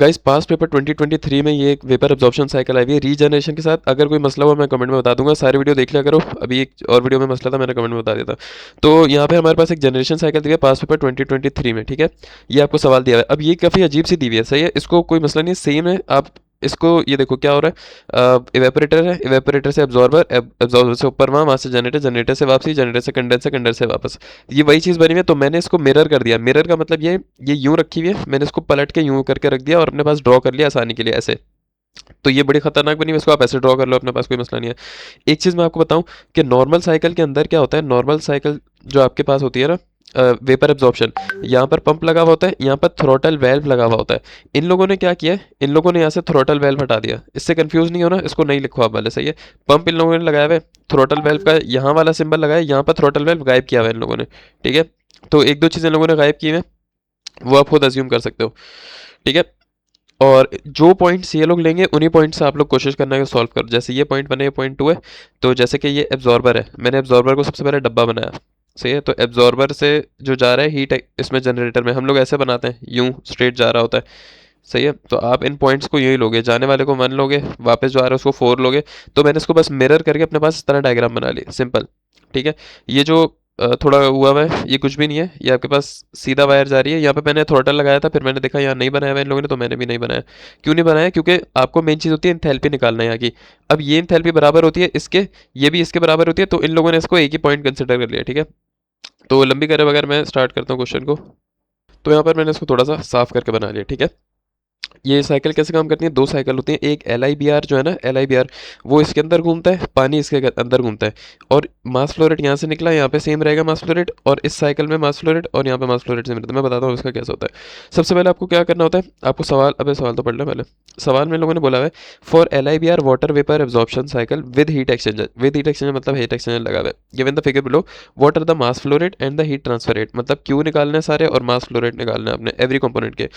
Guys past paper 2023 में ये एक वेपर एब्जॉर्प्शन साइकिल आई हुई है रीजनरेशन के साथ। अगर कोई मसला हुआ मैं कमेंट में बता दूंगा, सारी वीडियो देख लिया करो। अभी एक और वीडियो में मसला था, मैंने कमेंट में बता दिया था। तो यहाँ पे हमारे पास एक जनरेशन साइकिल दी है पास्ट पेपर 2023 में, ठीक है। ये आपको सवाल दिया हुआ है। अब ये काफ़ी अजीब सी दी हुई है, सही है, इसको कोई मसला नहीं है, सेम है। आप इसको ये देखो क्या हो रहा है, इवेपोरेटर है, इवेपोरेटर से एब्जॉर्बर, एब्जॉर्बर से ऊपर वहाँ से जनरेटर, जनरेटर से वापसी, जनरेटर से कंडेंसर, कंडेंसर से वापस। ये वही चीज़ बनी हुई है। तो मैंने इसको मिरर कर दिया। मिरर का मतलब ये यूं रखी हुई है, मैंने इसको पलट के यूं करके रख दिया और अपने पास ड्रॉ कर लिया आसानी के लिए ऐसे। तो ये बड़ी खतरनाक बनी हुई है, इसको आप ऐसे ड्रॉ कर लो, अपने पास कोई मसला नहीं है। एक चीज़ मैं आपको बताऊं कि नॉर्मल साइकिल के अंदर क्या होता है, नॉर्मल साइकिल जो आपके पास होती है ना, वेपर एब्जॉर्प्शन, यहाँ पर पंप लगा हुआ होता है, यहाँ पर थ्रोटल वेल्व लगा हुआ होता है। इन लोगों ने क्या किया है, इन लोगों ने यहाँ से थ्रोटल वेल्व हटा दिया। इससे कंफ्यूज नहीं होना, इसको नहीं लिखो आप वाले, सही है। पंप इन लोगों ने लगाया हुआ है, थ्रोटल वेल्व का यहाँ वाला सिंबल लगाया, यहाँ पर थ्रोटल वेल्व गायब किया हुआ है इन लोगों ने, ठीक है। तो एक दो चीज़ें इन लोगों ने गायब की हैं, वो आप खुद अज्यूम कर सकते हो, ठीक है। और जो पॉइंट्स ये लोग लेंगे उन्हीं पॉइंट से आप लोग कोशिश करना है कि सॉल्व करो। जैसे ये पॉइंट बने, ये पॉइंट 2 है। तो जैसे कि ये एब्जॉर्बर है, मैंने एब्जॉर्बर को सबसे पहले डब्बा बनाया, सही है। तो एब्जॉर्बर से जो जा रहा है हीट, इसमें जनरेटर में हम लोग ऐसे बनाते हैं, यूं स्ट्रेट जा रहा होता है, सही है। तो आप इन पॉइंट्स को यही लोगे, जाने वाले को 1 लोगे, वापस जो आ रहा है उसको 4 लोगे। तो मैंने इसको बस मिरर करके अपने पास इस तरह डायग्राम बना ली, सिंपल, ठीक है। ये जो थोड़ा हुआ हुआ है, ये कुछ भी नहीं है, ये आपके पास सीधा वायर जा रही है। यहाँ पे मैंने थ्रोटल लगाया था, फिर मैंने देखा यहाँ नहीं बनाया हुआ इन लोगों ने, तो मैंने भी नहीं बनाया। क्यों नहीं बनाया, क्योंकि आपको मेन चीज़ होती है इंथैल्पी निकालना है यहाँ की। अब ये इंथैल्पी बराबर होती है इसके, ये भी इसके बराबर होती है, तो इन लोगों ने इसको एक ही पॉइंट कंसिडर कर लिया, ठीक है। तो लंबी करे बगैर मैं स्टार्ट करता हूँ क्वेश्चन को। तो यहाँ पर मैंने इसको थोड़ा सा साफ करके बना लिया, ठीक है। ये साइकिल कैसे काम करती है, 2 साइकिल होती हैं। एक LIBR जो है ना, LIBR, वो इसके अंदर घूमता है, पानी इसके अंदर घूमता है। और मास फ्लो रेट यहाँ से निकला, यहाँ पे सेम रहेगा मास फ्लो रेट, और इस साइकिल में मास फ्लो रेट और यहाँ पे मास फ्लो रेट सेम रहता है। मैं बताता हूँ इसका कैसे होता है। सबसे पहले आपको क्या करना होता है, आपको सवाल, अबे सवाल तो पढ़ लें पहले। सवाल में लोगों ने बोला है for LIBR water vapour absorption cycle with heat exchanger. With heat exchanger मतलब हीट एक्सचेंजर लगा हुआ है। Given the figure below, what are the mass flow rate and the heat transfer rate. मतलब क्यू निकालने हैं सारे और मास फ्लो रेट निकालना है आपने एवरी कंपोनेंट के।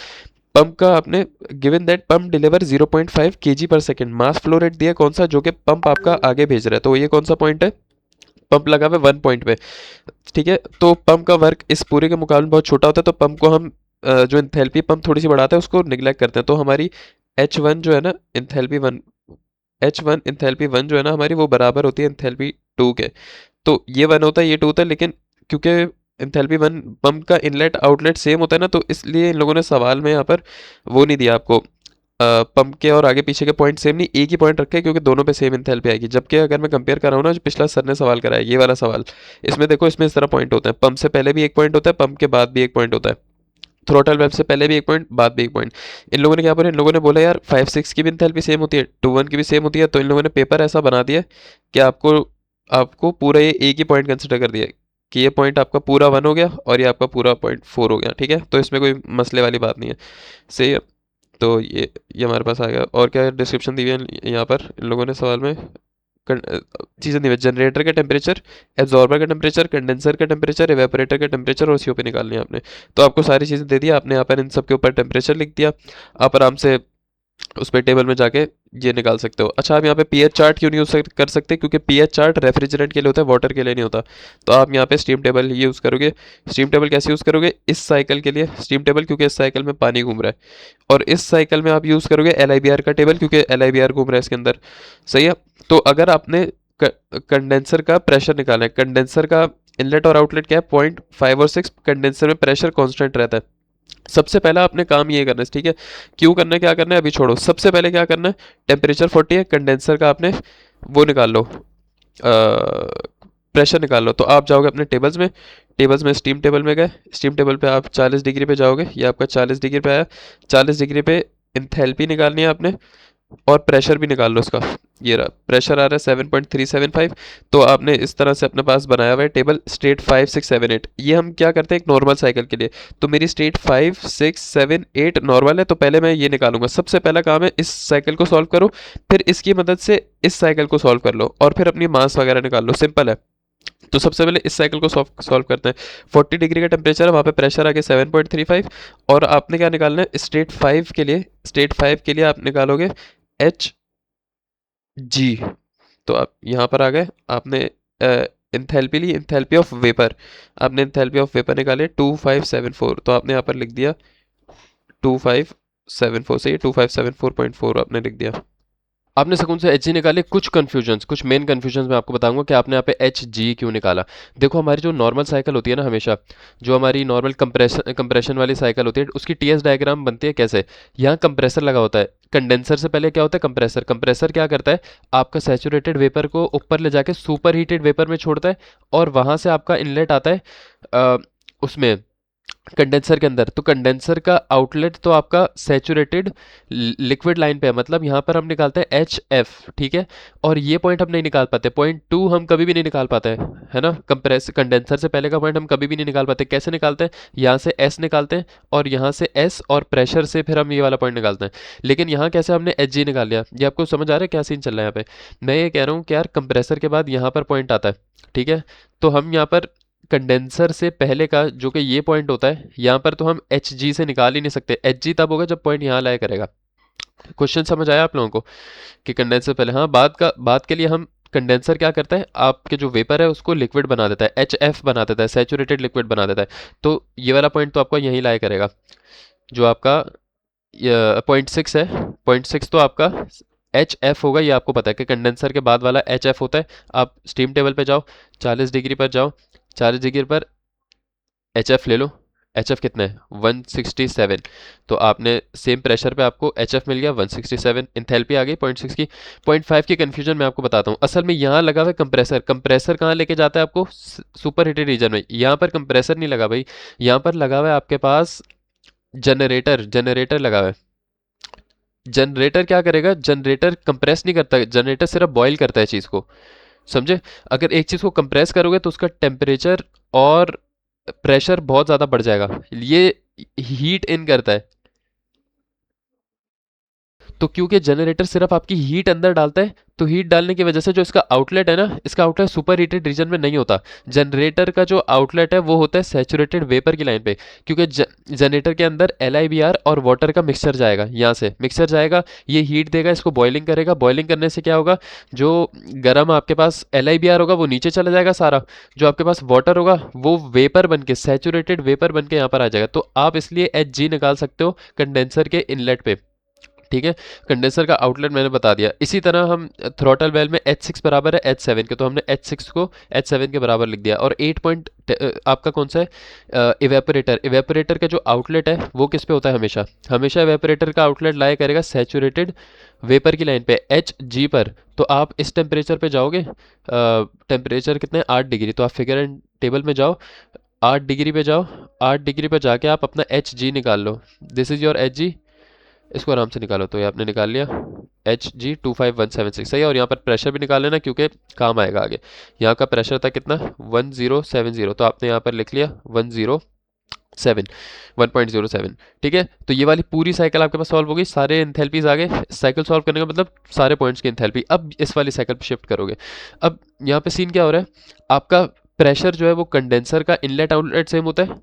पंप का आपने given that pump deliver 0.5 kg पर सेकंड। मास फ्लो रेट दिया कौन सा, जो कि पंप आपका आगे भेज रहा है। तो ये कौन सा पॉइंट है, पंप लगा हुआ है 1 पॉइंट पे, ठीक है। तो पंप का वर्क इस पूरे के मुकाबले बहुत छोटा होता है, तो पंप को हम जो इंथैल्पी पंप थोड़ी सी बढ़ाता है उसको निगलेक्ट करते हैं। तो हमारी H1 जो है ना, इंथैल्पी 1, H1 इंथैल्पी 1 जो है ना हमारी, वो बराबर होती है इंथैल्पी 2 के। तो ये 1 होता है, ये 2 होता है, लेकिन क्योंकि इंथैल्पी 1 पंप का इनलेट आउटलेट सेम होता है ना, तो इसलिए इन लोगों ने सवाल में यहाँ पर वो नहीं दिया आपको, पंप के और आगे पीछे के पॉइंट सेम नहीं, एक ही पॉइंट रखे क्योंकि दोनों पे सेम इंथैल्पी आएगी। जबकि अगर मैं कंपेयर कर रहा हूँ ना, जो पिछला सर ने सवाल कराया ये वाला सवाल, इसमें देखो, इसमें इस तरह पॉइंट होते हैं, पंप से पहले भी एक पॉइंट होता है, पंप के बाद भी एक पॉइंट होता है, थ्रोटल वेब से पहले भी एक पॉइंट, बाद भी एक पॉइंट। इन लोगों ने क्या बोला, इन लोगों ने बोला यार 5-6 की भी इंथैल्पी सेम होती है, 2-1 की भी सेम होती है। तो इन लोगों ने पेपर ऐसा बना दिया कि आपको आपको पूरा ये एक ही पॉइंट कंसिडर कर दिया कि ये पॉइंट आपका पूरा 1 हो गया और ये आपका पूरा पॉइंट 4 हो गया, ठीक है। तो इसमें कोई मसले वाली बात नहीं है, सही है। तो ये हमारे पास आ गया। और क्या डिस्क्रिप्शन दी हुई है यहाँ पर इन लोगों ने सवाल में, चीज़ें दी हुई, जनरेटर का टेम्परेचर, एब्जॉर्बर का टेम्परेचर, कंडेंसर का टेम्परेचर, एवेपोरेटर का टेम्परेचर और सीओ पे निकालनी है आपने। तो आपको सारी चीज़ें दे दी, आपने यहाँ पर इन सब के ऊपर टेम्परेचर लिख दिया। आप आराम से उस पर टेबल में जाके ये निकाल सकते हो। अच्छा, आप यहाँ पे पीएच चार्ट क्यों नहीं यूज़ कर सकते, क्योंकि पीएच चार्ट रेफ्रिजरेंट के लिए होता है, वाटर के लिए नहीं होता। तो आप यहाँ पे स्टीम टेबल ही यूज़ करोगे। स्टीम टेबल कैसे यूज़ करोगे, इस साइकिल के लिए स्टीम टेबल, क्योंकि इस साइकिल में पानी घूम रहा है। और इस साइकिल में आप यूज़ करोगे LIBR का टेबल, क्योंकि LIBR घूम रहा है इसके अंदर, सही है। तो अगर आपने कंडेंसर का प्रेशर निकालना है, कंडेंसर का इनलेट और आउटलेट क्या है, 0.5 और 6, कंडेंसर में प्रेशर कांस्टेंट रहता है। सबसे पहला आपने काम ये करना है, ठीक है। क्यों करना है, क्या करना है अभी छोड़ो, सबसे पहले क्या करना है, टेम्परेचर 40 है, कंडेंसर का आपने वो निकाल लो, प्रेशर निकाल लो। तो आप जाओगे अपने टेबल्स में, टेबल्स में स्टीम टेबल में गए, स्टीम टेबल पे आप 40 डिग्री पे जाओगे, ये आपका 40 डिग्री पे आया। 40 डिग्री पे इंथैल्पी निकालनी है आपने, और प्रेशर भी निकाल लो उसका। ये रहा प्रेशर आ रहा है 7.375। तो आपने इस तरह से अपने पास बनाया हुआ है टेबल, स्टेट 5 6 7 8। ये हम क्या करते हैं एक नॉर्मल साइकिल के लिए। तो मेरी स्टेट 5 6 7 8 नॉर्मल है, तो पहले मैं ये निकालूंगा। सबसे पहला काम है इस साइकिल को सॉल्व करो, फिर इसकी मदद से इस साइकिल को सॉल्व कर लो, और फिर अपनी मास वगैरह निकाल लो, सिंपल है। तो सबसे पहले इस साइकिल को सॉल्व करते हैं। 40 डिग्री का टेम्परेचर है, वहाँ पे प्रेशर आ गया 7.35। और आपने क्या निकालना है, स्टेट 5 के लिए, स्टेट 5 के लिए आप निकालोगे एच जी। तो आप यहाँ पर आ गए, आपने इंथैल्पी ली, इंथैल्पी ऑफ वेपर, आपने इंथैल्पी ऑफ वेपर निकाले 2574। तो आपने यहाँ पर लिख दिया 2574, 2574 से, ये 2574.4 आपने लिख दिया। आपने सुकून से एच जी निकाले। कुछ कन्फ्यूजन्स, कुछ मेन कन्फ्यूजन्स मैं आपको बताऊंगा कि आपने यहाँ पे एच जी क्यों निकाला। देखो हमारी जो नॉर्मल साइकिल होती है ना, हमेशा जो हमारी नॉर्मल कंप्रेशन वाली साइकिल होती है, उसकी टीएस डायग्राम बनती है कैसे। यहाँ कंप्रेसर लगा होता है, कंडेंसर से पहले क्या होता है कंप्रेसर। कंप्रेसर क्या करता है, आपका सैचुरेटेड वेपर को ऊपर ले जाके सुपर हीटेड वेपर में छोड़ता है, और वहाँ से आपका इनलेट आता है उसमें कंडेंसर के अंदर। तो कंडेंसर का आउटलेट तो आपका सैचुरेटेड लिक्विड लाइन पे है, मतलब यहाँ पर हम निकालते हैं एच एफ, ठीक है। और ये पॉइंट हम नहीं निकाल पाते, पॉइंट 2 हम कभी भी नहीं निकाल पाते हैं, है ना। कंप्रेस कंडेंसर से पहले का पॉइंट हम कभी भी नहीं निकाल पाते। कैसे निकालते हैं, यहाँ से एस निकालते हैं, और यहाँ से एस और प्रेशर से फिर हम ये वाला पॉइंट निकालते हैं। लेकिन यहाँ कैसे हमने एच जी निकाल लिया, ये आपको समझ आ रहा है क्या सीन चल रहा है यहाँ पे। मैं ये कह रहा हूँ कि यार कंप्रेसर के बाद यहाँ पर पॉइंट आता है, ठीक है। तो हम यहाँ पर कंडेंसर से पहले का जो कि ये पॉइंट होता है, यहाँ पर तो हम एच जी से निकाल ही नहीं सकते। एच जी तब होगा जब पॉइंट यहाँ लाया करेगा। क्वेश्चन समझ आया आप लोगों को कि कंडेंसर पहले। हाँ, बात के लिए हम कंडेंसर क्या करता है, आपके जो वेपर है उसको लिक्विड बना देता है, एच एफ बना देता है, सैचुरेटेड लिक्विड बना देता है। तो ये वाला पॉइंट तो आपका यहीं लाया करेगा, जो आपका 0.6 है। 0.6 तो आपका एच एफ होगा, ये आपको पता है कि कंडेंसर के बाद वाला एच एफ होता है। आप स्टीम टेबल पे जाओ, 40 डिग्री पर जाओ, 40 डिग्री पर एच एफ ले लो। एच एफ कितना है, 167। तो आपने सेम प्रेशर पे आपको एच एफ मिल गया 167। इंथैल्पी आ गई 0.6 की। 0.5 की कन्फ्यूजन मैं आपको बताता हूँ। असल में यहाँ लगा हुआ है कंप्रेसर। कंप्रेसर कहाँ लेके जाता है आपको, सुपर हीटेड रीजन में। यहाँ पर कंप्रेसर नहीं लगा भाई, यहाँ पर लगा हुआ है आपके पास जनरेटर। जनरेटर लगा हुआ है। जनरेटर क्या करेगा, जनरेटर कंप्रेस नहीं करता, जनरेटर सिर्फ बॉईल करता है चीज़ को, समझे। अगर एक चीज़ को कंप्रेस करोगे तो उसका टेम्परेचर और प्रेशर बहुत ज़्यादा बढ़ जाएगा, ये हीट इन करता है। तो क्योंकि जनरेटर सिर्फ आपकी हीट अंदर डालता है, तो हीट डालने की वजह से जो इसका आउटलेट है ना, इसका आउटलेट सुपर हीटेड रीजन में नहीं होता। जनरेटर का जो आउटलेट है वो होता है सैचुरेटेड वेपर की लाइन पे, क्योंकि जनरेटर के अंदर LIBR और वाटर का मिक्सचर जाएगा, यहाँ से मिक्सचर जाएगा, ये हीट देगा, इसको बॉइलिंग करेगा। बॉइलिंग करने से क्या होगा, जो गर्म आपके पास LIBR होगा वो नीचे चला जाएगा सारा, जो आपके पास वाटर होगा वो वेपर बन के, सैचुरेटेड वेपर बन के यहाँ पर आ जाएगा। तो आप इसलिए HG निकाल सकते हो कंडेंसर के इनलेट पे, ठीक है। कंडेंसर का आउटलेट मैंने बता दिया। इसी तरह हम थ्रॉटल वेल में H6 बराबर है H7 के, तो हमने H6 को H7 के बराबर लिख दिया। और 8 पॉइंट आपका कौन सा है, इवेपोरेटर। इवेपोरेटर का जो आउटलेट है वो किस पे होता है, हमेशा हमेशा इवेपोरेटर का आउटलेट लाया करेगा सैचुरेटेड वेपर की लाइन पे, HG पर। तो आप इस टेम्परेचर पे जाओगे, टेम्परेचर कितने हैं 8 डिग्री, तो आप फिगर एंड टेबल में जाओ, 8 डिग्री पे जाओ, 8 डिग्री पे जाके आप अपना HG निकाल लो। दिस इज़ योर HG, इसको आराम से निकालो। तो ये आपने निकाल लिया HG 25176, सही है। और यहाँ पर प्रेशर भी निकाल लेना क्योंकि काम आएगा आगे। यहाँ का प्रेशर था कितना 1070, तो आपने यहाँ पर लिख लिया 1.07, ठीक है। तो ये वाली पूरी साइकिल आपके पास सॉल्व हो गई, सारे एंथैल्पीज आ गए। साइकिल सॉल्व करने का मतलब सारे पॉइंट्स की एंथैल्पी। अब इस वाली साइकिल पे शिफ्ट करोगे। अब यहाँ पे सीन क्या हो रहा है, आपका प्रेशर जो है वो कंडेंसर का इनलेट आउटलेट सेम होता है,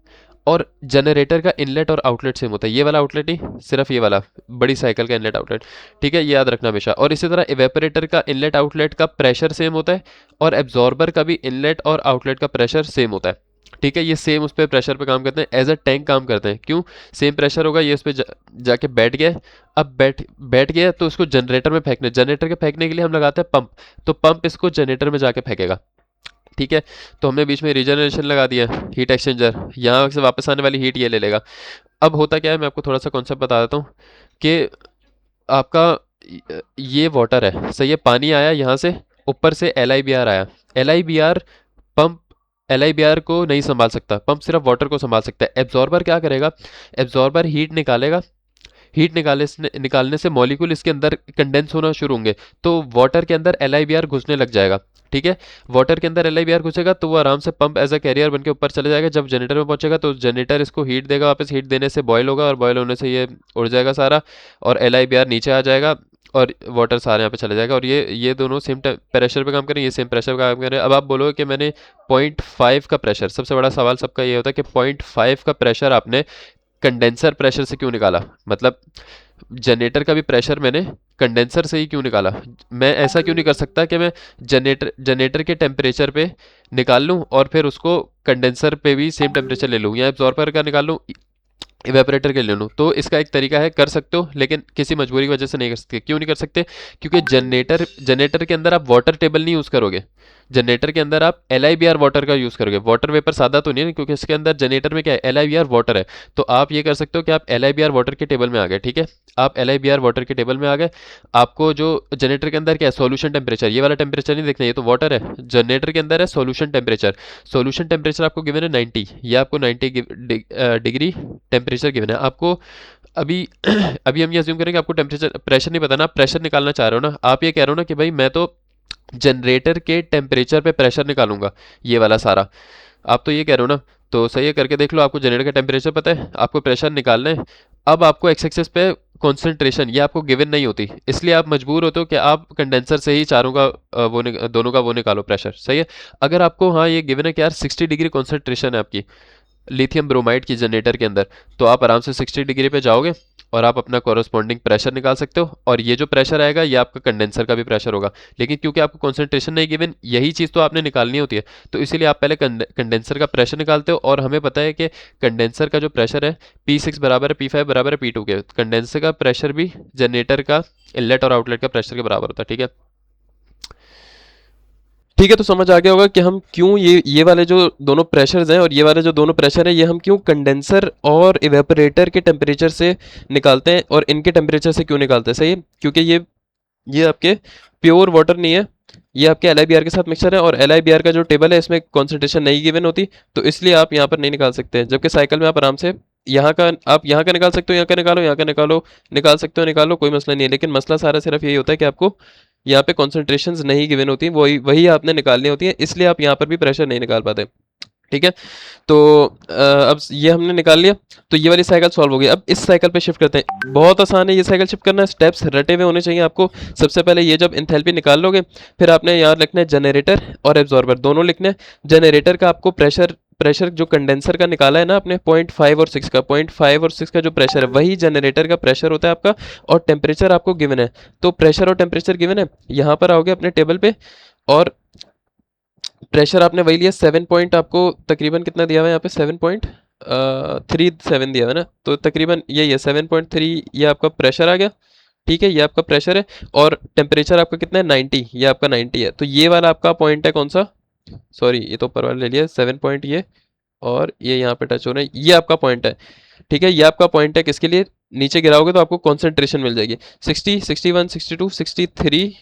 और जनरेटर का इनलेट और आउटलेट सेम होता है। ये वाला आउटलेट ही, सिर्फ ये वाला बड़ी साइकिल का इनलेट आउटलेट, ठीक है, ये याद रखना हमेशा। और इसी तरह इवेपोरेटर का इनलेट आउटलेट का प्रेशर सेम होता है, और एब्जॉर्बर का भी इनलेट और आउटलेट का प्रेशर सेम होता है, ठीक है। ये सेम उस पर प्रेशर पे काम करते हैं, एज अ टैंक काम करते हैं। क्यों, सेम प्रेशर होगा, ये उस पर जाके बैठ गया। अब बैठ गया तो उसको जनरेटर में फेंकने, जनरेटर के फेंकने के लिए हम लगाते हैं पंप, तो पंप इसको जनरेटर में जाके फेंकेगा, ठीक है। तो हमने बीच में रीजनरेशन लगा दिया, हीट एक्सचेंजर, यहाँ से वापस आने वाली हीट ये ले लेगा। अब होता क्या है, मैं आपको थोड़ा सा कॉन्सेप्ट बता देता हूँ कि आपका ये वाटर है, सही है, पानी आया यहाँ से, ऊपर से LIBR आया। LIBR पंप LIBR को नहीं संभाल सकता, पंप सिर्फ वाटर को संभाल सकता है। एब्जॉर्बर क्या करेगा, एब्जॉर्बर हीट निकालेगा, हीट निकालने से मॉलिक्यूल इसके अंदर कंडेंस होना शुरू होंगे, तो वाटर के अंदर LIBR घुसने लग जाएगा, ठीक है। वाटर के अंदर LIBR घुसेगा तो वो आराम से पंप एज अ कैरियर बन के ऊपर चले जाएगा। जब जनरेटर में पहुंचेगा तो जनरेटर इसको हीट देगा, वापस हीट देने से बॉयल होगा, और बॉयल होने से ये उड़ जाएगा सारा, और LIBR नीचे आ जाएगा, और वाटर सारे यहाँ पे चले जाएगा। और ये दोनों सेम प्रेशर पे काम करें, ये सेम प्रेशर पे काम करें। अब आप बोलोगे कि मैंने 0.5 का प्रेशर, सबसे बड़ा सवाल सबका ये होता है कि 0.5 का प्रेशर आपने कंडेंसर प्रेशर से क्यों निकाला, मतलब जनरेटर का भी प्रेशर मैंने कंडेंसर से ही क्यों निकाला। मैं ऐसा क्यों नहीं कर सकता कि मैं जनरेटर के टेम्परेचर पे निकाल लूँ और फिर उसको कंडेंसर पे भी सेम टेम्परेचर ले लूँ, या एब्जॉर्बर का निकाल लूँ, इवेपोरेटर के लिए लूँ, तो इसका एक तरीका है, कर सकते हो, लेकिन किसी मजबूरी की वजह से नहीं कर सकते। क्यों नहीं कर सकते? क्योंकि जनरेटर के अंदर आप वाटर टेबल नहीं यूज़ करोगे। जनरेटर के अंदर आप LIBR वाटर का यूज़ करोगे। वाटर वेपर सादा तो नहीं है, क्योंकि इसके अंदर जनरेटर में क्या है, LIBR वाटर है। तो आप ये कर सकते हो कि आप LIBR वाटर के टेबल में आ गए, ठीक है। आप LIBR वाटर के टेबल में आ गए। आपको जो जनरेटर के अंदर क्या है, सॉल्यूशन टेम्परेचर, ये वाला टेम्परेचर नहीं देखना, ये तो वाटर है। जनरेटर के अंदर है सॉल्यूशन टेम्परेचर। सॉल्यूशन टेम्परेचर आपको गिवन है 90, ये आपको 90 डिग्री टेम्परेचर गिवन है आपको। अभी अभी हम ये अज्यूम करें कि आपको टेम्परेचर प्रेशर नहीं पता ना, आप प्रेशर निकालना चाह रहे हो ना, आप ये कह रहे हो ना कि भाई मैं तो जनरेटर के टेम्परेचर पे प्रेशर निकालूंगा, ये वाला सारा, आप तो ये कह रहे हो ना। तो सही है, करके देख लो, आपको जनरेटर का टेम्परेचर पता है, आपको प्रेशर निकालना है। अब आपको एक्स एक्सेस पे कॉन्सेंट्रेशन ये आपको गिवन नहीं होती, इसलिए आप मजबूर होते हो कि आप कंडेंसर से ही चारों का दोनों का वो निकालो प्रेशर, सही है। अगर आपको हाँ ये गिवन है कि यार 60 डिग्री कॉन्सेंट्रेशन है आपकी लिथियम ब्रोमाइड की जनरेटर के अंदर, तो आप आराम से 60 डिग्री पे जाओगे और आप अपना कॉरस्पॉन्डिंग प्रेशर निकाल सकते हो, और ये जो प्रेशर आएगा ये आपका कंडेंसर का भी प्रेशर होगा। लेकिन क्योंकि आपको कॉन्सेंट्रेशन नहीं गिवन, यही चीज़ तो आपने निकालनी होती है, तो इसीलिए आप पहले कंडेंसर का प्रेशर निकालते हो। और हमें पता है कि कंडेंसर का जो प्रेशर है P6 बराबर है P5 बराबर है P2 के, कंडेंसर का प्रेशर भी जनरेटर का इनलेट और आउटलेट का प्रेशर के बराबर होता है, ठीक है। ठीक है, तो समझ आ गया होगा कि हम क्यों ये वाले जो दोनों प्रेशर्स हैं और ये वाले जो दोनों प्रेशर है, ये हम क्यों कंडेंसर और इवेपोरेटर के टेम्परेचर से निकालते हैं और इनके टेम्परेचर से क्यों निकालते हैं, सही है। क्योंकि ये आपके प्योर वाटर नहीं है, ये आपके LIBR के साथ मिक्सचर है, और LIBR का जो टेबल है इसमें कॉन्सेंट्रेशन नहीं गिवन होती, तो इसलिए आप यहाँ पर नहीं निकाल सकते। जबकि साइकिल में आप आराम से यहाँ का आप यहाँ का निकाल सकते हो, यहाँ का निकालो, यहाँ का निकालो, निकाल सकते हो, निकालो, कोई मसला नहीं है। लेकिन मसला सारा सिर्फ यही होता है कि आपको यहाँ पे कॉन्सेंट्रेशंस नहीं गिवन होती, वही वही आपने निकालनी होती है, इसलिए आप यहाँ पर भी प्रेशर नहीं निकाल पाते, ठीक है। तो अब ये हमने निकाल लिया, तो ये वाली साइकिल सॉल्व हो गई। अब इस साइकिल पे शिफ्ट करते हैं, बहुत आसान है ये साइकिल शिफ्ट करना, स्टेप्स रटे हुए होने चाहिए आपको। सबसे पहले ये जब इंथैल्पी निकाल लोगे, फिर आपने यहाँ लिखना है जनरेटर और एब्जॉर्बर दोनों लिखने हैं। जनरेटर का आपको प्रेशर प्रेशर जो कंडेंसर का निकाला है ना आपने 0.5 और 6 का, 0.5 और 6 का जो प्रेशर है वही जनरेटर का प्रेशर होता है आपका, और टेम्परेचर आपको गिवन है। तो प्रेशर और टेम्परेचर गिवन है, यहाँ पर आओगे अपने टेबल पे, और प्रेशर आपने वही लिया 7 पॉइंट, आपको तकरीबन कितना दिया हुआ है यहाँ पे 7.37 दिया हुआ है ना, तो तकरीबन यही है 7.3, ये आपका प्रेशर आ गया, ठीक है। ये आपका प्रेशर है, और टेम्परेचर आपका कितना है 90, ये आपका 90 है। तो ये वाला आपका पॉइंट है कौन सा, सॉरी ये तो ऊपर वाला ले लिया 7 पॉइंट, ये और ये यहाँ पे टच हो रहा है, ये आपका पॉइंट है, ठीक है। ये आपका पॉइंट है किसके लिए, नीचे गिराओगे तो आपको कॉन्सेंट्रेशन मिल जाएगी 60, 61, 62, 63,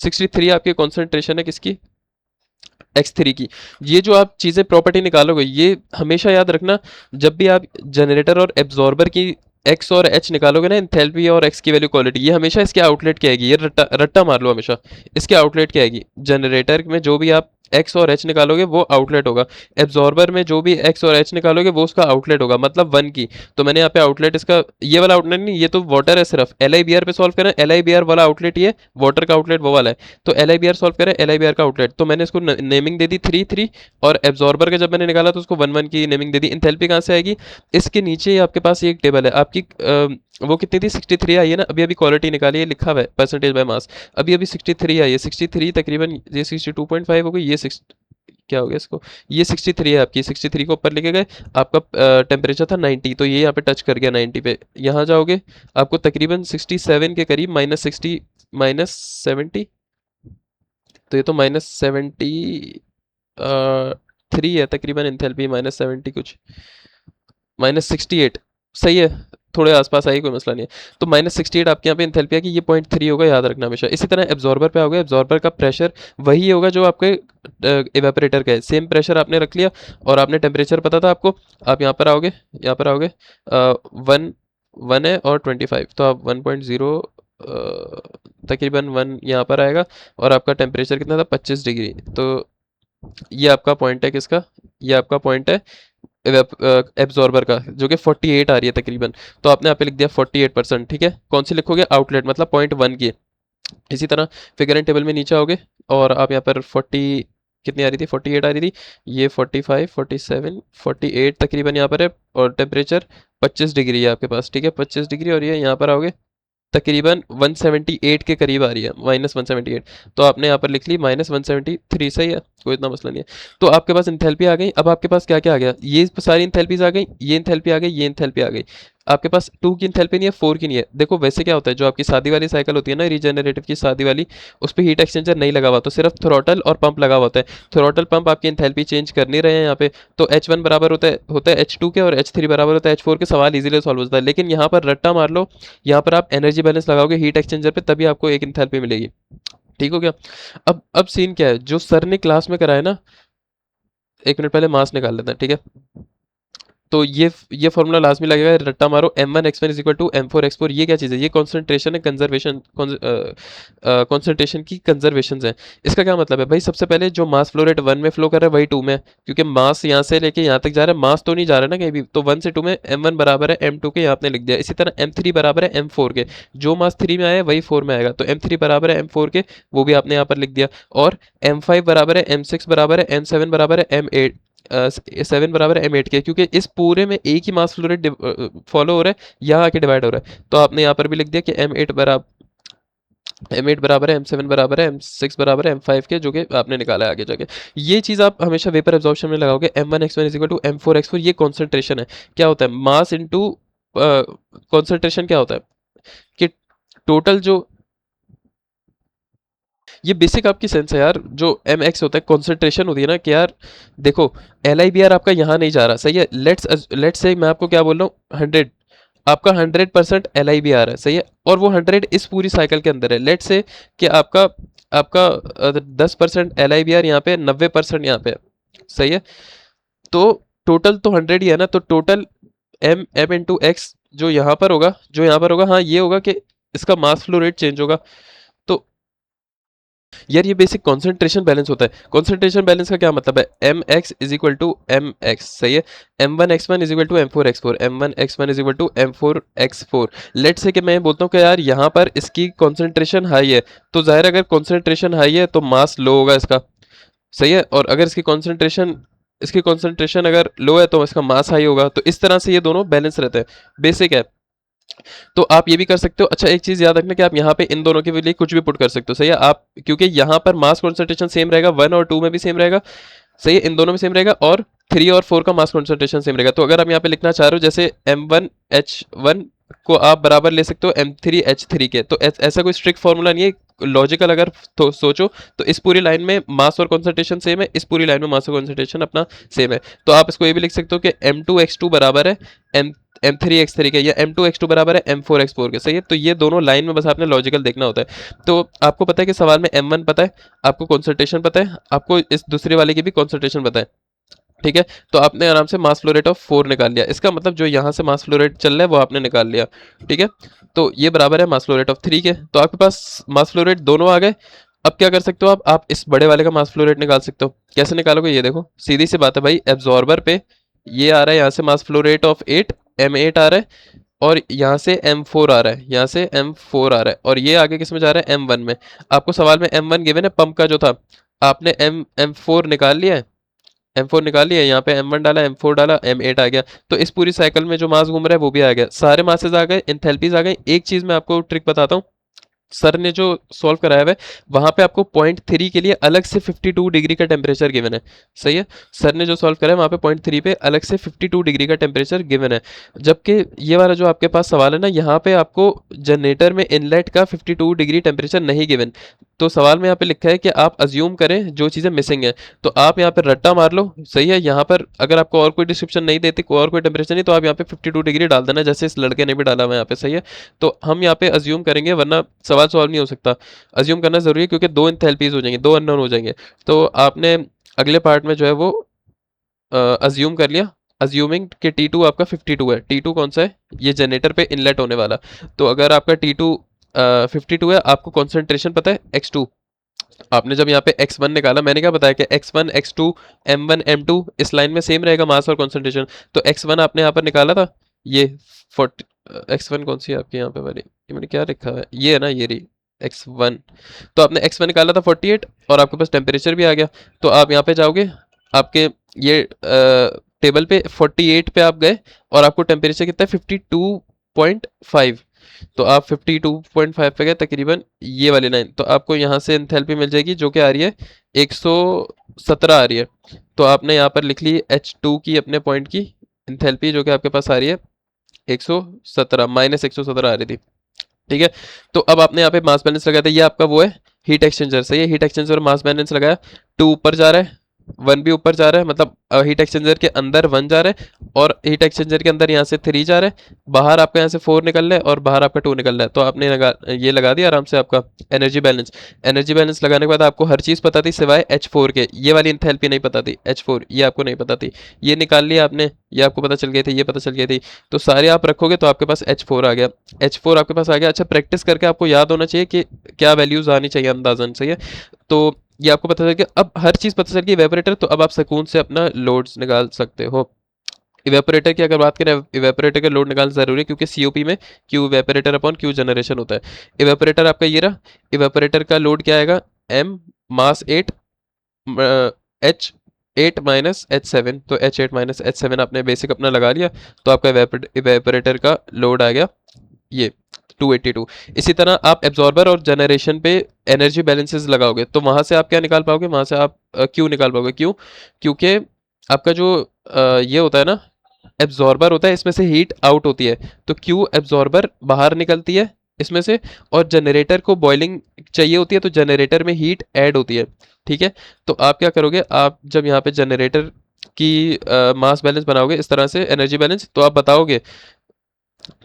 63 आपकी कॉन्सेंट्रेशन है किसकी, X3 की। ये जो आप चीज़ें प्रॉपर्टी निकालोगे, ये हमेशा याद रखना, जब भी आप जनरेटर और एब्जॉर्बर की X और H निकालोगे ना, एंथैल्पी और X की वैल्यू क्वालिटी, ये हमेशा इसके आउटलेट की आएगी। ये रट्टा रट्टा मार लो हमेशा, इसके आउटलेट की आएगी। जनरेटर में जो भी आप X और H निकालोगे वो आउटलेट होगा, एब्जॉर्बर में जो भी X और H निकालोगे वो उसका आउटलेट होगा, मतलब 1 की। तो मैंने यहाँ पे आउटलेट इसका ये वाला आउटलेट नहीं, ये तो वाटर है सिर्फ, LIBR पे सॉल्व करें, LIBR वाला आउटलेट ये, वाटर का आउटलेट वो वाला है। तो LIBR सॉल्व करें, LIBR का आउटलेट, तो मैंने इसको नेमिंग दे दी 3 3, और एब्जॉर्बर का जब मैंने निकाला तो उसको 1 1 की नेमिंग दे दी। इंथैल्पी कहाँ से आएगी, इसके नीचे आपके पास ये एक टेबल है आपकी, वो कितनी थी 63 आई है ना, अभी अभी क्वालिटी निकाली है, लिखा हुआ है परसेंटेज बाय मास, अभी अभी 63 आई है, 63 तकरीबन ये 62.5 हो गई, ये 6 क्या हो गया इसको, ये 63 है आपकी, 63 को ऊपर लेके गए, आपका टेम्परेचर था 90, तो ये यहाँ पे टच कर गया 90 पे। यहाँ जाओगे आपको तकरीबन 67 के करीब -60 -70, तो ये तो -73 है तकरीबन एंथैल्पी, -70 कुछ, -68, सही है, थोड़े आसपास आई, कोई मसला नहीं है। तो -68 आपके यहाँ पे एंथैल्पी है कि ये 0.3 होगा, याद रखना हमेशा। इसी तरह एब्जॉर्बर पे आओगे, एब्जॉर्बर का प्रेशर वही होगा जो आपके इवेपोरेटर का है, सेम प्रेशर आपने रख लिया, और आपने टेम्परेचर पता था आपको। आप यहाँ पर आओगे, यहाँ पर आओगे, 1 है और 25, तो आप 1.0 तकरीबन 1 यहाँ पर आएगा, और आपका टेम्परेचर कितना था 25 डिग्री। तो ये आपका पॉइंट है किसका, ये आपका पॉइंट है एब्जॉर्बर का, जो कि 48 आ रही है तकरीबन। तो आपने यहाँ पे लिख दिया 48%, ठीक है। कौन सी लिखोगे, आउटलेट, मतलब 0.1 की। इसी तरह फिगर एंड टेबल में नीचे आओगे, और आप यहाँ पर 40 कितनी आ रही थी, 48 आ रही थी, ये 45, 47, 48 तकरीबन यहाँ पर है, और टेम्परेचर 25 डिग्री है आपके पास, ठीक है, 25 डिग्री। और ये यहाँ पर आओगे, तकरीबन 178 के करीब आ रही है, -178। तो आपने यहाँ पर लिख ली -173, सही है, कोई इतना मसला नहीं है। तो आपके पास इंथैल्पी आ गई। अब आपके पास क्या क्या आ गया, ये सारी इंथैल्पीज आ गई, ये इंथैल्पी आ गई, ये इंथैल्पी आ गई। आपके पास 2 की इंथैल्पी नहीं है, 4 की नहीं है। देखो वैसे क्या होता है, जो आपकी सादी वाली साइकिल होती है ना, रीजनरेटिव की सादी वाली, उस पर हीट एक्सचेंजर नहीं लगा हुआ, तो सिर्फ थ्रॉटल और पंप लगा हुआ होता है। थ्रॉटल पंप आपकी इंथैल्पी चेंज कर नहीं रहे हैं यहाँ पे। तो H1 बराबर होता है H2 के, और H3 बराबर होता है H4 के। सवाल इजीली सॉल्व होता है। लेकिन यहाँ पर रट्टा मार लो, यहाँ पर आप एनर्जी बैलेंस लगाओगे हीट एक्सचेंजर पे, तभी आपको एक इंथैल्पी मिलेगी। ठीक हो गया। अब सीन क्या है, जो सर ने क्लास में कराया ना, 1 मिनट पहले मास निकाल लेते हैं, ठीक है। तो ये फॉर्मूला लाजमी लगेगा, रट्टा मारो, m1x1 is equal to m4x4। ये क्या चीज़ है, ये कॉन्सेंट्रेशन है, कंजर्वेशन, कॉन्सेंट्रेशन की कंजर्वेशन है। इसका क्या मतलब है भाई, सबसे पहले जो मास फ्लो रेट 1 में फ्लो कर रहा है वही 2 में, क्योंकि मास यहाँ से लेके यहाँ तक जा रहा है, मास तो नहीं जा रहा है ना कहीं भी। तो 1 से 2 में m1 बराबर है m2 के, यहाँ आपने लिख दिया। इसी तरह m3 बराबर है m4 के, जो मास 3 में आया वही 4 में आएगा, तो m3 बराबर है m4 के, वो भी आपने यहाँ पर लिख दिया। और m5 बराबर है m6 बराबर है m7 बराबर है m8, 7 बराबर है m8 के, क्योंकि इस पूरे में एक ही मास फ्लो रेट फॉलो हो रहा है, यहाँ आके डिवाइड हो रहा है। तो आपने यहाँ पर भी लिख दिया कि m8 बराबर है m7 बराबर है m6 बराबर है m5 के, जो कि आपने निकाला है आगे जाके। ये चीज़ आप हमेशा वेपर एब्जॉर्प्शन में लगाओगे, m1x1 is equal to m4x4। ये कॉन्सेंट्रेशन है, क्या होता है, मास इनटू कॉन्सेंट्रेशन। क्या होता है कि टोटल जो, ये बेसिक आपकी सेंस है यार। जो एम एक्स होता है कॉन्सेंट्रेशन होती है ना, कि यार देखो LIBR आपका यहाँ नहीं जा रहा, सही है। लेट्स से मैं आपको क्या बोल रहा हूँ, 100, आपका 100% LIBR है, सही है। और वो 100 इस पूरी साइकिल के अंदर है। लेट्स से कि आपका आपका 10% LIBR यहाँ पे, 90% यहाँ पे है, सही है। तो टोटल तो 100 ही है ना, तो टोटल एम इंटू एक्स जो यहाँ पर होगा, हाँ ये होगा कि इसका मास फ्लो रेट चेंज होगा। तो यार ये बेसिक कॉन्सेंट्रेशन बैलेंस होता है। कॉन्सेंट्रेशन बैलेंस का क्या मतलब है, M X is equal to M X, सही है। m1x1 is equal to m4x4, m1x1 is equal to m4x4। Let say कि मैं बोलता हूँ कि यार यहाँ पर इसकी कॉन्सेंट्रेशन हाई है, तो जाहिर अगर कॉन्सेंट्रेशन हाई है तो मास लो होगा इसका, सही है। और अगर इसकी कॉन्सेंट्रेशन अगर लो है तो इसका मास हाई होगा। तो इस तरह से ये दोनों बैलेंस रहते हैं, बेसिक है। तो आप ये भी कर सकते हो। अच्छा एक चीज याद रखना कि आप यहाँ पे इन दोनों के लिए कुछ भी पुट कर सकते हो, सही है। आप क्योंकि यहाँ पर मास कॉन्सेंट्रेशन सेम रहेगा, 1 और 2 में भी सेम रहेगा, सही है, इन दोनों में सेम रहेगा। और 3 और 4 का मास कॉन्सेंट्रेशन सेम रहेगा। तो अगर आप यहाँ पे लिखना चाह रहे हो जैसे M1H1 को आप बराबर ले सकते हो M3H3 के, तो ऐसा कोई स्ट्रिक्ट फॉर्मूला नहीं है। लॉजिकल अगर तो सोचो तो इस पूरी लाइन में मास और कॉन्सेंट्रेशन सेम है, इस पूरी लाइन में मास और कॉन्सेंट्रेशन अपना सेम है। तो आप इसको ये भी लिख सकते हो कि M2X2 बराबर है M3X3 के, या M2X2 बराबर है M4X4 के, सही है। तो ये दोनों लाइन में बस आपने लॉजिकल देखना होता है। तो आपको पता है कि सवाल में M1 पता है, आपको कॉन्सेंट्रेशन पता है, आपको इस दूसरे वाले की भी कॉन्सेंट्रेशन पता है, ठीक है। तो आपने आराम से मास फ्लो रेट ऑफ 4 निकाल लिया। इसका मतलब जो यहाँ से मास फ्लो रेट चल रहा है वो आपने निकाल लिया, ठीक है। तो ये बराबर है मास फ्लो रेट ऑफ 3 के। तो आपके पास मास फ्लो रेट दोनों आ गए। अब क्या कर सकते हो आप इस बड़े वाले का मास फ्लो रेट निकाल सकते हो। कैसे निकालोगे, ये देखो सीधी सी बात है भाई। एब्जॉर्बर पे ये आ रहा है, यहाँ से मास फ्लो रेट ऑफ 8 M8 आ रहा है, और यहाँ से M4 आ रहा है, यहाँ से M4 आ रहा है, और ये आगे किस में जा रहा है, M1 में। आपको सवाल में M1 गिवन है, पंप का जो था, आपने M4 निकाल लिया है, M4 निकाल लिया, यहाँ पे M1 डाला, M4 डाला, M8 आ गया। तो इस पूरी साइकिल में जो मास घूम रहा है वो भी आ गया, सारे मासेस आ गए, एंथैल्पीज आ गई। एक चीज मैं आपको ट्रिक बताता हूँ, सर ने जो सॉल्व कराया हुआ है वहां पे आपको 0.3 के लिए अलग से 52 डिग्री का टेम्परेचर गिवन है, सही है। सर ने जो सॉल्व कराया है वहां पे 0.3 पे अलग से 52 डिग्री का टेम्परेचर गिवन है। जबकि ये वाला जो आपके पास सवाल है ना, यहाँ पे आपको जनरेटर में इनलेट का 52 डिग्री टेम्परेचर नहीं गिवन। तो सवाल में यहाँ पे लिखा है कि आप अज्यूम करें जो चीज़ें मिसिंग है। तो आप यहाँ पे रट्टा मार लो, सही है। यहाँ पर अगर आपको और कोई डिस्क्रिप्शन नहीं देती, कोई और कोई टेम्परेचर नहीं, तो आप यहाँ पे 52 डिग्री डाल देना, जैसे इस लड़के ने भी डाला हुआ यहाँ पे, सही है। तो हम यहाँ पे अज्यूम करेंगे, वरना सवाल सॉल्व नहीं हो सकता। अज्यूम करना जरूरी है, क्योंकि 2 एंथैल्पीज हो जाएंगे, 2 अननोन हो जाएंगे। तो आपने अगले पार्ट में जो है वो अज्यूम कर लिया, अज्यूमिंग कि T2 आपका 52 है। T2 कौन सा है, ये जनरेटर पे इनलेट होने वाला। तो अगर आपका T2 52 है, आपको कॉन्सेंट्रेशन पता है X2। आपने जब यहाँ पे X1 निकाला, मैंने क्या बताया कि X1 X2 M1 M2 इस लाइन में सेम रहेगा मास और कॉन्सेंट्रेशन। तो X1 आपने यहाँ पर निकाला था, ये 40, X1 कौन सी है आपके यहाँ पे वाली, ये मैंने क्या लिखा है, ये है ना, ये रही X1। तो आपने X1 निकाला था 48, और आपके पास टेम्परेचर भी आ गया। तो आप यहाँ पे जाओगे, आपके ये टेबल पे 48 पे आप गए, और आपको टेम्परेचर कितना है, 52.5। तो आप 52.5 पे गए तकरीबन, ये वाली लाइन, तो आपको यहाँ से एंथैल्पी मिल जाएगी जो कि आ रही है 117 आ रही है। तो आपने यहाँ पर लिख ली H2 की अपने पॉइंट की एंथैल्पी जो कि आपके पास आ रही है 117, -117 आ रही थी। ठीक है, तो अब आपने यहाँ पे मास बैलेंस लगाया था, ये आपका वो है हीट एक्सचेंजर। सही है, हीट एक्सचेंजर मास बैलेंस लगाया, 2 ऊपर जा रहा है, 1 भी ऊपर जा रहा है, मतलब हीट एक्सचेंजर के अंदर 1 जा रहा है और हीट एक्सचेंजर के अंदर यहाँ से 3 जा रहा है, बाहर आपका यहाँ से 4 निकल रहा है और बाहर आपका 2 निकल रहा है। तो आपने ये लगा दिया आराम से आपका एनर्जी बैलेंस। एनर्जी बैलेंस लगाने के बाद आपको हर चीज़ पता थी सिवाय H4 के, ये वाली इंथैल्पी नहीं पता थी, H4 ये आपको नहीं पता थी, ये निकाल लिया आपने, ये आपको पता चल गई थी, ये पता चल गई थी। तो सारे आप रखोगे तो आपके पास H4 आ गया, H4 आपके पास आ गया। अच्छा, प्रैक्टिस करके आपको याद होना चाहिए कि क्या वैल्यूज आनी चाहिए अंदाजन। सही है, तो ये आपको पता चल गया, अब हर चीज़ पता चल गई इवेपोरेटर, तो अब आप सुकून से अपना लोड्स निकाल सकते हो। इवेपोरेटर की अगर बात करें, इवेपोरेटर का लोड निकालना जरूरी है क्योंकि सीओपी में Q evaporator upon Q generation होता है। इवेपोरेटर आपका ये रहा, इवेपोरेटर का लोड क्या आएगा, एम मास 8 H8 माइनस H7, तो H8 माइनस H7 आपने बेसिक अपना लगा लिया, तो आपका इवेपोरेटर का लोड आ गया ये 282। इसी तरह आप एब्जॉर्बर और जनरेशन पे एनर्जी बैलेंसेस लगाओगे तो वहां से आप क्या निकाल पाओगे, वहां से आप क्यू निकाल पाओगे। क्यों? क्योंकि आपका जो ये होता है ना, एब्जॉर्बर होता है, इसमें से हीट आउट होती है, तो क्यू एब्जॉर्बर बाहर निकलती है इसमें से, और जनरेटर को बॉइलिंग चाहिए होती है तो जनरेटर में हीट ऐड होती है। ठीक है, तो आप क्या करोगे, आप जब यहाँ पे जनरेटर की मास बैलेंस बनाओगे इस तरह से एनर्जी बैलेंस, तो आप बताओगे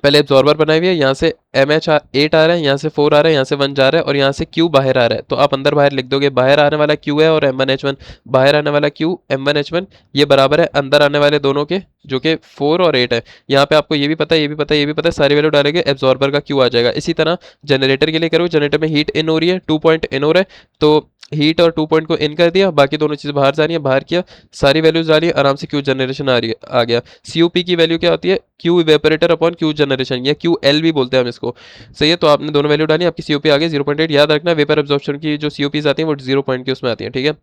पहले एब्जॉर्बर बनाई हुई है, यहाँ से MH8 आ रहा है, यहाँ से 4 आ रहा है, यहाँ से 1 जा रहा है और यहाँ से Q बाहर आ रहा है, तो आप अंदर बाहर लिख दोगे, बाहर आने वाला Q है और M1H1, बाहर आने वाला Q M1H1, ये बराबर है अंदर आने वाले दोनों के जो कि 4 और 8 है। यहाँ पे आपको ये भी पता है, ये भी पता है, ये भी पता है, सारी वैल्यू डालेंगे, एब्जॉर्बर का Q आ जाएगा। इसी तरह जनरेटर के लिए करो, जनरेटर में हीट इन हो रही है, 2 पॉइंट इन हो रहा है, तो हीट और 2 पॉइंट को इन कर दिया, बाकी दोनों चीज़ बाहर जा रही है, बाहर किया, सारी वैल्यूज डाली, आराम से क्यू जनरेशन आ रही है, आ गया। सीओपी की वैल्यू क्या होती है, Q evaporator upon Q generation, या क्यू एल भी बोलते हैं हम इसको। सही है, तो आपने दोनों वैल्यू डाली, आपकी सीओपी आ गई 0.8। याद रखना वेपर एब्जॉर्प्शन की जो सीओपीज आती हैं वो 0 पॉइंट की उसमें आती हैं। ठीक है,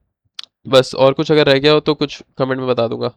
बस और कुछ अगर रह गया हो तो कुछ कमेंट में बता दूंगा।